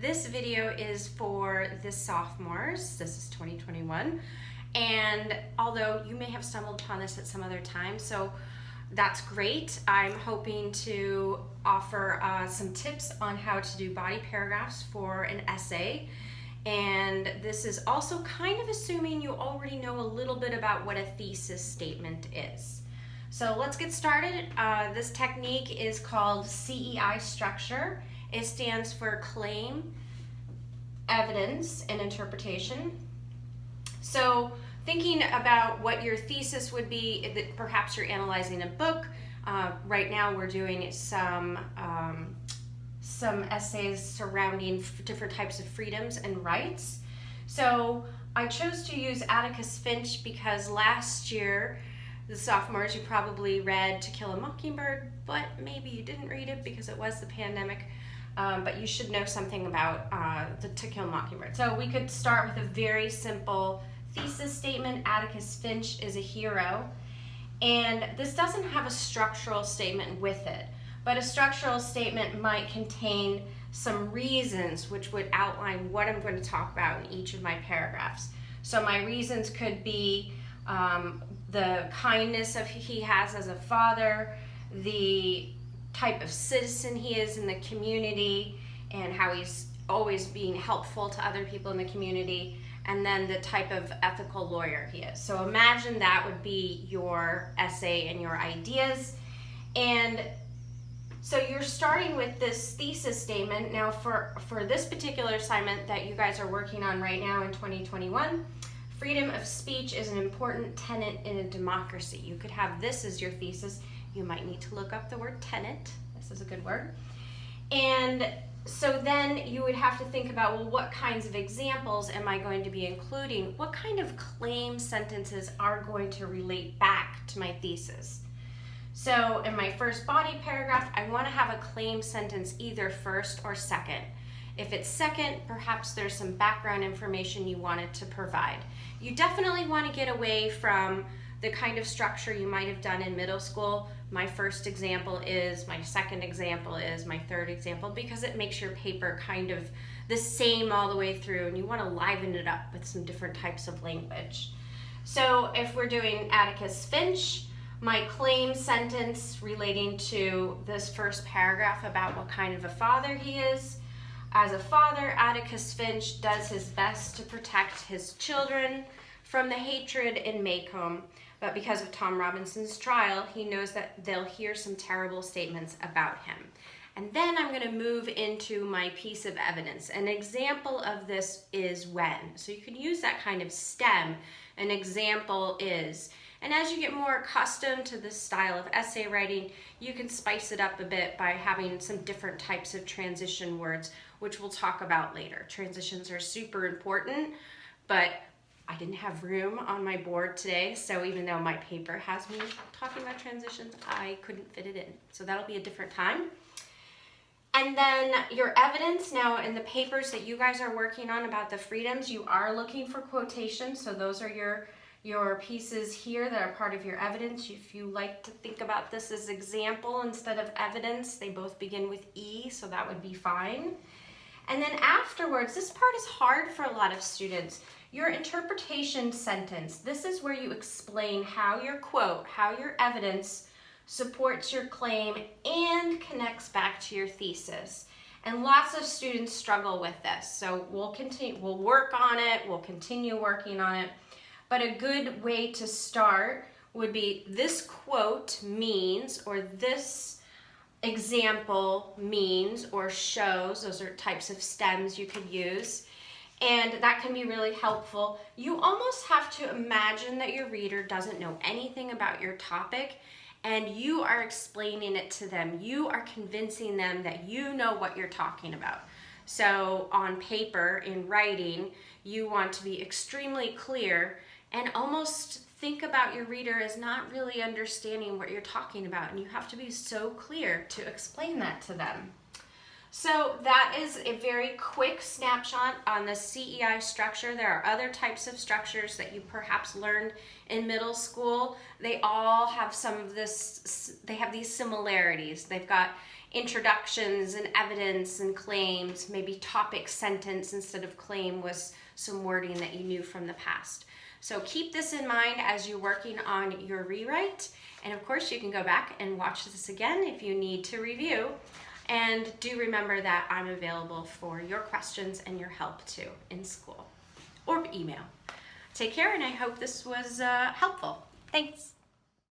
This video is for the sophomores. This is 2021. And although you may have stumbled upon this at some other time, so that's great. I'm hoping to offer some tips on how to do body paragraphs for an essay. And this is also kind of assuming you already know a little bit about what a thesis statement is. So let's get started. This technique is called CEI Structure. It stands for Claim, Evidence, and Interpretation. So thinking about what your thesis would be, that perhaps you're analyzing a book. Right now we're doing some essays surrounding different types of freedoms and rights. So I chose to use Atticus Finch because last year, the sophomores, you probably read To Kill a Mockingbird, but maybe you didn't read it because it was the pandemic. But you should know something about the To Kill a Mockingbird. So we could start with a very simple thesis statement. Atticus Finch is a hero. And this doesn't have a structural statement with it, but a structural statement might contain some reasons which would outline what I'm going to talk about in each of my paragraphs. So my reasons could be the kindness he has as a father, the type of citizen he is in the community, and how he's always being helpful to other people in the community, and then the type of ethical lawyer he is. So imagine that would be your essay and your ideas. And so you're starting with this thesis statement. Now for this particular assignment that you guys are working on right now in 2021, freedom of speech is an important tenet in a democracy. You could have this as your thesis. You might need to look up the word tenet. This is a good word. And so then you would have to think about, well, what kinds of examples am I going to be including? What kind of claim sentences are going to relate back to my thesis? So in my first body paragraph, I want to have a claim sentence either first or second. If it's second, perhaps there's some background information you wanted to provide. You definitely want to get away from the kind of structure you might have done in middle school. My first example is, my second example is, my third example, because it makes your paper kind of the same all the way through, and you want to liven it up with some different types of language. So if we're doing Atticus Finch, my claim sentence relating to this first paragraph about what kind of a father he is. As a father, Atticus Finch does his best to protect his children from the hatred in Maycomb, but because of Tom Robinson's trial, he knows that they'll hear some terrible statements about him. And then I'm going to move into my piece of evidence. An example of this is when. So you can use that kind of stem. An example is. And as you get more accustomed to this style of essay writing, you can spice it up a bit by having some different types of transition words, which we'll talk about later. Transitions are super important, but I didn't have room on my board today, so even though my paper has me talking about transitions, I couldn't fit it in. So that'll be a different time. And then your evidence. Now in the papers that you guys are working on about the freedoms, you are looking for quotations. So those are your pieces here that are part of your evidence. If you like to think about this as example instead of evidence, they both begin with E, so that would be fine. And then afterwards, this part is hard for a lot of students. Your interpretation sentence. This is where you explain how your quote, how your evidence supports your claim and connects back to your thesis. And lots of students struggle with this. So we'll work on it, we'll continue working on it. But a good way to start would be this quote means, or this example means or shows. Those are types of stems you could use. And that can be really helpful. You almost have to imagine that your reader doesn't know anything about your topic and you are explaining it to them. You are convincing them that you know what you're talking about. So on paper, in writing, you want to be extremely clear and almost think about your reader as not really understanding what you're talking about, and you have to be so clear to explain that to them. So that is a very quick snapshot on the CEI structure. There are other types of structures that you perhaps learned in middle school. They all have some of this, they have these similarities. They've got introductions and evidence and claims, maybe topic, sentence instead of claim was some wording that you knew from the past. So keep this in mind as you're working on your rewrite. And of course, you can go back and watch this again if you need to review. And do remember that I'm available for your questions and your help too in school or email. Take care, and I hope this was helpful. Thanks.